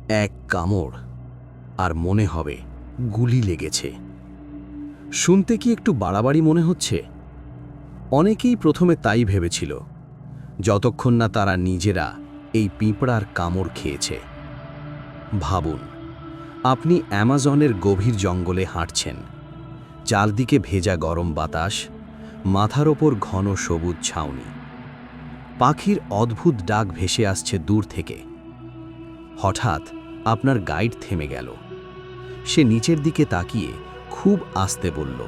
এক কামড় আর মনে হবে গুলি লেগেছে। শুনতে কি একটু বাড়াবাড়ি মনে হচ্ছে? অনেকেই প্রথমে তাই ভেবেছিল, যতক্ষণ না তারা নিজেরা এই পিঁপড়ার কামড় খেয়েছে। ভাবুন, আপনি অ্যামাজনের গভীর জঙ্গলে হাঁটছেন, চারদিকে ভেজা গরম বাতাস, মাথার ওপর ঘন সবুজ ছাউনি, পাখির অদ্ভুত ডাক ভেসে আসছে দূর থেকে। হঠাৎ আপনার গাইড থেমে গেল। সে নিচের দিকে তাকিয়ে খুব আস্তে বলল,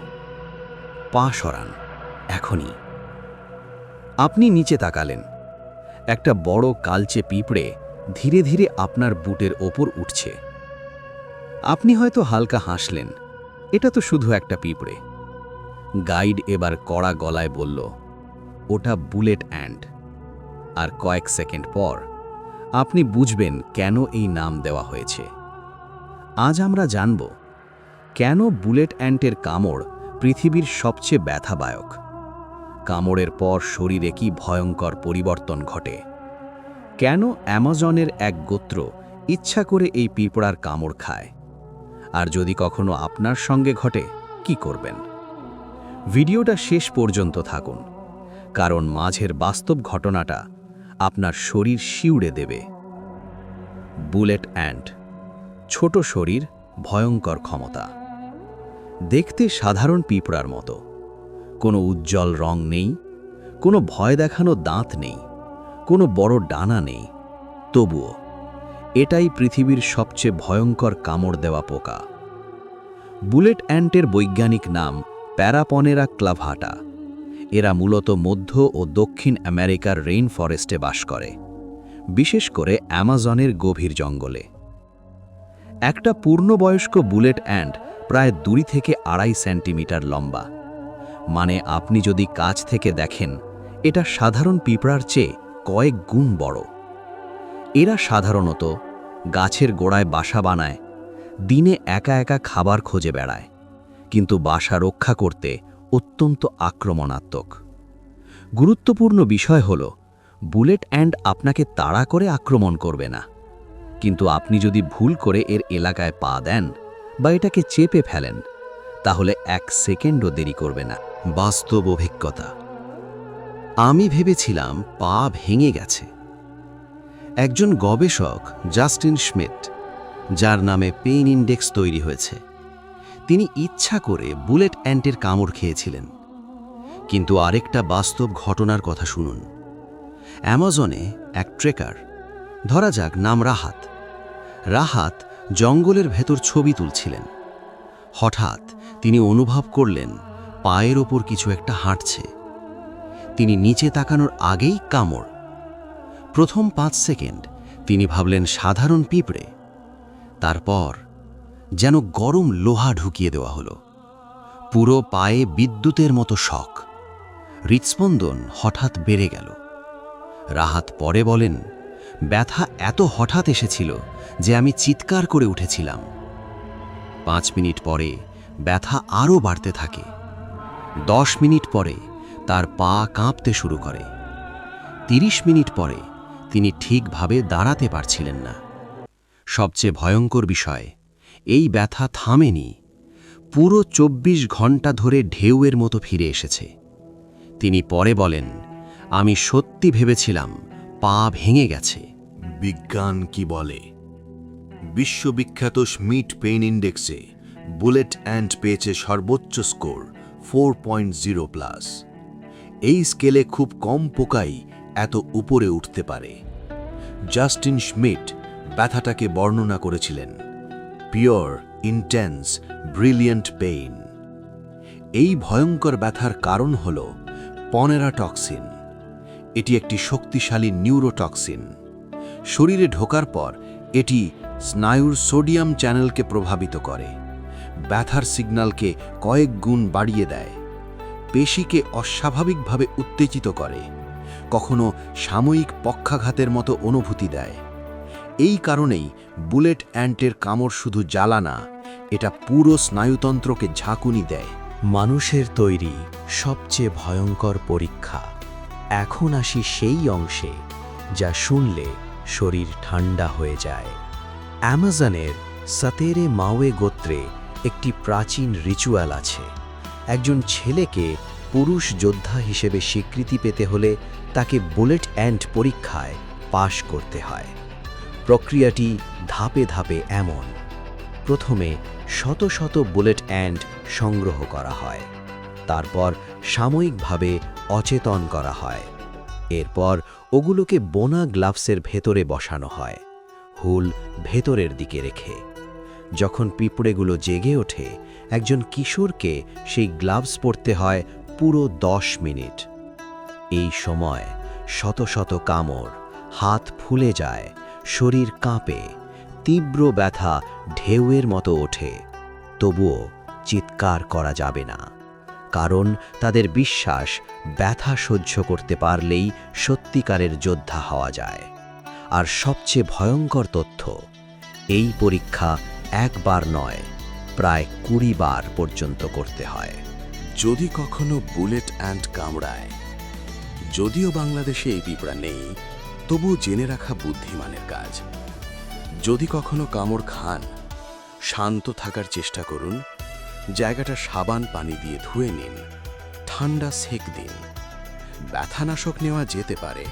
পা সরান, এখনই। আপনি নিচে তাকালেন। একটা বড় কালচে পিঁপড়ে ধীরে ধীরে আপনার বুটের ওপর উঠছে। আপনি হয়তো হালকা হাসলেন, এটা তো শুধু একটা পিঁপড়ে। গাইড এবার কড়া গলায় বলল, ওটা বুলেট অ্যান্ট। আর কয়েক সেকেন্ড পর আপনি বুঝবেন কেন এই নাম দেওয়া হয়েছে। আজ আমরা জানব কেন বুলেট অ্যান্টের কামড় পৃথিবীর সবচেয়ে ব্যথাদায়ক, কামড়ের পর শরীরে কি ভয়ঙ্কর পরিবর্তন ঘটে, কেন অ্যামাজনের এক গোত্র ইচ্ছা করে এই পিঁপড়ার কামড় খায়, আর যদি কখনো আপনার সঙ্গে ঘটে কি করবেন। ভিডিওটা শেষ পর্যন্ত থাকুন, কারণ মাঝের বাস্তব ঘটনাটা আপনার শরীর শিউড়ে দেবে। বুলেট অ্যান্ট, ছোট শরীর, ভয়ঙ্কর ক্ষমতা। দেখতে সাধারণ পিঁপড়ার মতো, কোনো উজ্জ্বল রং নেই, কোনো ভয় দেখানো দাঁত নেই, কোনো বড় ডানা নেই। তবুও এটাই পৃথিবীর সবচেয়ে ভয়ঙ্কর কামড় দেওয়া পোকা। বুলেট অ্যান্টের বৈজ্ঞানিক নাম প্যারাপনেরা ক্লাভাটা। এরা মূলত মধ্য ও দক্ষিণ আমেরিকার রেইন ফরেস্টে বাস করে, বিশেষ করে অ্যামাজনের গভীর জঙ্গলে। একটা পূর্ণবয়স্ক বুলেট অ্যান্ট প্রায় 2 থেকে 2.5 সেন্টিমিটার লম্বা। মানে আপনি যদি কাছ থেকে দেখেন, এটা সাধারণ পিঁপড়ার চেয়ে কয়েক গুণ বড়। এরা সাধারণত গাছের গোড়ায় বাসা বানায়, দিনে একা একা খাবার খোঁজে বেড়ায়, কিন্তু বাসা রক্ষা করতে অত্যন্ত আক্রমণাত্মক। গুরুত্বপূর্ণ বিষয় হল, বুলেট অ্যান্ট আপনাকে তাড়া করে আক্রমণ করবে না, কিন্তু আপনি যদি ভুল করে এর এলাকায় পা দেন বা এটাকে চেপে ফেলেন, তাহলে 1 সেকেন্ডও দেরি করবে না। বাস্তব অভিজ্ঞতা। আমি ভেবেছিলাম পা ভেঙে গেছে। একজন গবেষক জাস্টিন স্মিথ, যার নামে পেইন ইন্ডেক্স তৈরি হয়েছে, তিনি ইচ্ছা করে বুলেট অ্যান্টের কামড় খেয়েছিলেন। কিন্তু আরেকটা বাস্তব ঘটনার কথা শুনুন। অ্যামাজনে এক ট্রেকার, ধরা যাক নাম রাহাত। রাহাত জঙ্গলের ভেতর ছবি তুলছিলেন। হঠাৎ তিনি অনুভব করলেন পায়ের ওপর কিছু একটা হাঁটছে। তিনি নিচে তাকানোর আগেই কামড়। প্রথম 5 সেকেন্ড তিনি ভাবলেন সাধারণ পিঁপড়ে। তারপর যেন গরম লোহা ঢুকিয়ে দেওয়া হলো। পুরো পায়ে বিদ্যুতের মতো শক। হৃৎস্পন্দন হঠাৎ বেড়ে গেল। রাহাত পরে বলেন, ব্যথা এত হঠাৎ এসেছিল যে আমি চিৎকার করে উঠেছিলাম। 5 মিনিট পরে ব্যথা আরও বাড়তে থাকে। 10 মিনিট পরে তার পা কাঁপতে শুরু করে। 30 মিনিট পরে তিনি ঠিকভাবে দাঁড়াতে পারছিলেন না। সবচেয়ে ভয়ঙ্কর বিষয়, এই ব্যথা থামেনি। পুরো 24 ঘন্টা ধরে ঢেউয়ের মতো ফিরে এসেছে। তিনি পরে বলেন, আমি সত্যি ভেবেছিলাম পা ভেঙে গেছে। বিজ্ঞান কি বলে? বিশ্ববিখ্যাত স্মিথ পেইন ইন্ডেক্সে বুলেট অ্যান্ট পেয়েছে সর্বোচ্চ স্কোর 4.0+। এই স্কেলে খুব কম পোকাই এত উপরে উঠতে পারে। জাস্টিন স্মিথ ব্যথাটাকে বর্ণনা করেছিলেন, পিওর, ইন্টেন্স, ব্রিলিয়েন্ট পেইন। এই ভয়ঙ্কর ব্যথার কারণ হল পনেরা টক্সিন। এটি একটি শক্তিশালী নিউরোটক্সিন। শরীরে ঢোকার পর এটি স্নায়ুর সোডিয়াম চ্যানেলকে প্রভাবিত করে, ব্যথার সিগন্যালকে কয়েক গুণ বাড়িয়ে দেয়, পেশিকে অস্বাভাবিকভাবে উত্তেজিত করে, কখনো সাময়িক পক্ষাঘাতের মতো অনুভূতি দেয়। এই কারণেই বুলেট অ্যান্টের কামড় শুধু জ্বালা না, এটা পুরো স্নায়ুতন্ত্রকে ঝাঁকুনি দেয়। মানুষের তৈরি সবচেয়ে ভয়ঙ্কর পরীক্ষা। এখন আসি সেই অংশে যা শুনলে শরীর ঠান্ডা হয়ে যায়। অ্যামাজনের সাতেরে মাওয়ে গোত্রে একটি প্রাচীন রিচুয়াল আছে। একজন ছেলেকে পুরুষ যোদ্ধা হিসেবে স্বীকৃতি পেতে হলে তাকে বুলেট অ্যান্ট পরীক্ষায় পাশ করতে হয়। প্রক্রিয়াটি ধাপে ধাপে এমন: প্রথমে শত শত বুলেট অ্যান্ট সংগ্রহ করা হয়, তারপর সাময়িকভাবে অচেতন করা হয়। এরপর ওগুলোকে বোনা গ্লাভসের ভেতরে বসানো হয়, হুল ভেতরের দিকে রেখে। যখন পিঁপড়েগুলো জেগে ওঠে, একজন কিশোরকে সেই গ্লাভস পরতে হয় পুরো 10 মিনিট। এই সময় শত শত কামড়, হাত ফুলে যায়, শরীর কাঁপে, তীব্র ব্যথা ঢেউয়ের মতো ওঠে। তবুও চিৎকার করা যাবে না, কারণ তাদের বিশ্বাস ব্যথা সহ্য করতে পারলেই সত্যিকারের যোদ্ধা হওয়া যায়। আর সবচেয়ে ভয়ঙ্কর তথ্য, এই পরীক্ষা একবার নয়, প্রায় 20 বার পর্যন্ত করতে হয়। যদি কখনো বুলেট অ্যান্ট কামড়ায়, যদিও বাংলাদেশে এই পিঁপড়া নেই, তবুও জেনে রাখা বুদ্ধিমানের কাজ। যদি কখনো কামড় খান, শান্ত থাকার চেষ্টা করুন, জায়গাটা সাবান পানি দিয়ে ধুয়ে নিন, ঠান্ডা সেক দিন। ব্যথানাশক নেওয়া যেতে পারে।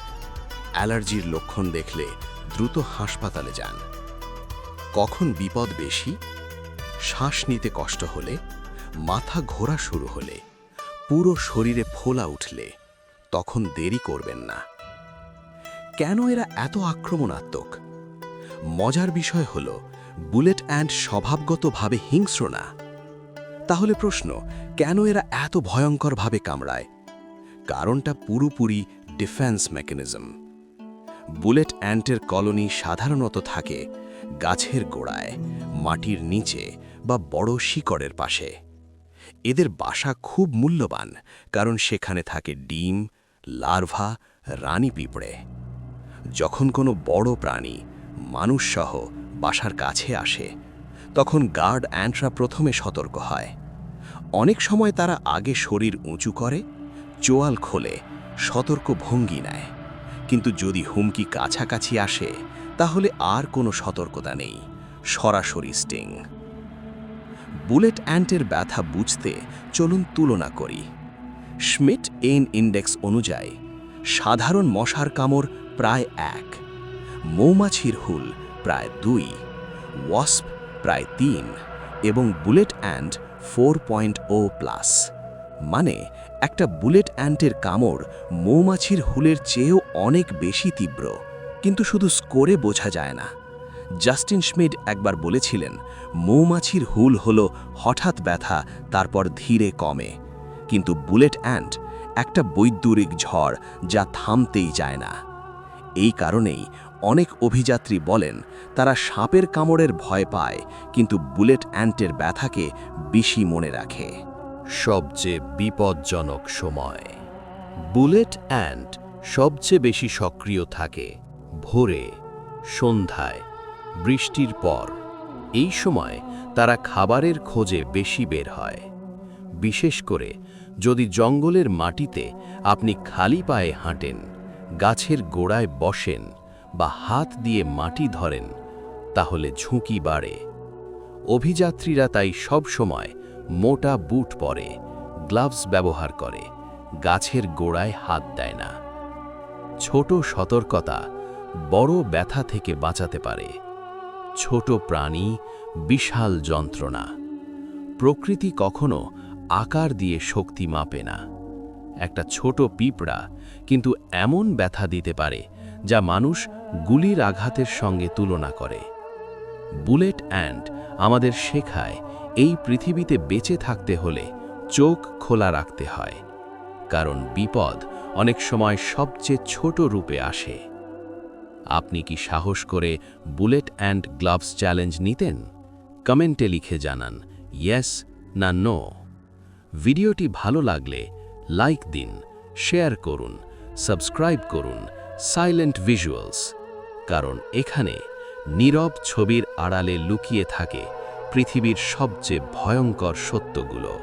অ্যালার্জির লক্ষণ দেখলে দ্রুত হাসপাতালে যান। কখন বিপদ বেশি? শ্বাস নিতে কষ্ট হলে, মাথা ঘোরা শুরু হলে, পুরো শরীরে ফোলা উঠলে, তখন দেরি করবেন না। কেন এরা এত আক্রমণাত্মক? মজার বিষয় হল, বুলেট অ্যান্ট স্বভাবগতভাবে হিংস্র না। তাহলে প্রশ্ন, কেন এরা এত ভয়ঙ্করভাবে কামড়ায়? কারণটা পুরোপুরি ডিফেন্স মেকানিজম। বুলেট অ্যান্টের কলোনি সাধারণত থাকে গাছের গোড়ায়, মাটির নিচে বা বড় শিকড়ের পাশে। এদের বাসা খুব মূল্যবান, কারণ সেখানে থাকে ডিম, লার্ভা, রানী পিঁপড়ে। যখন কোনো বড় প্রাণী, মানুষসহ, বাসার কাছে আসে, তখন গার্ড অ্যান্টরা প্রথমে সতর্ক হয়। অনেক সময় তারা আগে শরীর উঁচু করে, চোয়াল খোলে, সতর্ক ভঙ্গি নেয়। কিন্তু যদি হুমকি কাছাকাছি আসে, তাহলে আর কোনো সতর্কতা নেই, সরাসরি স্টিং। বুলেট অ্যান্টের ব্যথা বুঝতে চলুন তুলনা করি। স্মিট-পেইন ইন্ডেক্স অনুযায়ী সাধারণ মশার কামড় প্রায় 1, মৌমাছির হুল প্রায় 2, ওয়াস্প প্রায় 3 এবং বুলেট অ্যান্ট 4.0+। মানে একটা বুলেট অ্যান্টের কামড় মৌমাছির হুলের চেয়েও অনেক বেশি তীব্র, কিন্তু শুধু স্কোরে বোঝা যায় না। জাস্টিন স্মিড একবার বলেছিলেন, মৌমাছির হুল হলো হঠাৎ ব্যথা, তারপর ধীরে কমে, কিন্তু বুলেট অ্যান্ট একটা বৈদ্যুতিক ঝড়, যা থামতেই চায় না। এই কারণেই অনেক অভিযাত্রী বলেন তারা সাপের কামড়ের ভয় পায়, কিন্তু বুলেট অ্যান্টের ব্যথাকে বেশি মনে রাখে। সবচেয়ে বিপজ্জনক সময়। বুলেট অ্যান্ট সবচেয়ে বেশি সক্রিয় থাকে ভোরে, সন্ধ্যায়, বৃষ্টির পর। এই সময় তারা খাবারের খোঁজে বেশি বের হয়। বিশেষ করে যদি জঙ্গলের মাটিতে আপনি খালি পায়ে হাঁটেন, গাছের গোড়ায় বসেন বা হাত দিয়ে মাটি ধরেন, তাহলে ঝুঁকি বাড়ে। অভিযাত্রীরা তাই সব সময় মোটা বুট পরে, গ্লাভস ব্যবহার করে, গাছের গোড়ায় হাত দেয় না। ছোট সতর্কতা বড় ব্যথা থেকে বাঁচাতে পারে। ছোট প্রাণী, বিশাল যন্ত্রণা। প্রকৃতি কখনো আকার দিয়ে শক্তি মাপে না। একটা ছোট পিঁপড়া কিন্তু এমন ব্যথা দিতে পারে যা মানুষ গুলির আঘাতের সঙ্গে তুলনা করে। বুলেট অ্যান্ট আমাদের শেখায়, এই পৃথিবীতে বেঁচে থাকতে হলে চোখ খোলা রাখতে হয়, কারণ বিপদ অনেক সময় সবচেয়ে ছোট রূপে আসে। আপনি কি সাহস করে বুলেট অ্যান্ড গ্লাভস চ্যালেঞ্জ নিতেন? কমেন্টে লিখে জানান ইয়েস না নো। ভিডিওটি ভালো লাগলে লাইক দিন, শেয়ার করুন, সাবস্ক্রাইব করুন সাইলেন্ট ভিজুয়ালস, কারণ এখানে নীরব ছবির আড়ালে লুকিয়ে থাকে পৃথিবীর সবচেয়ে ভয়ঙ্কর সত্যগুলো।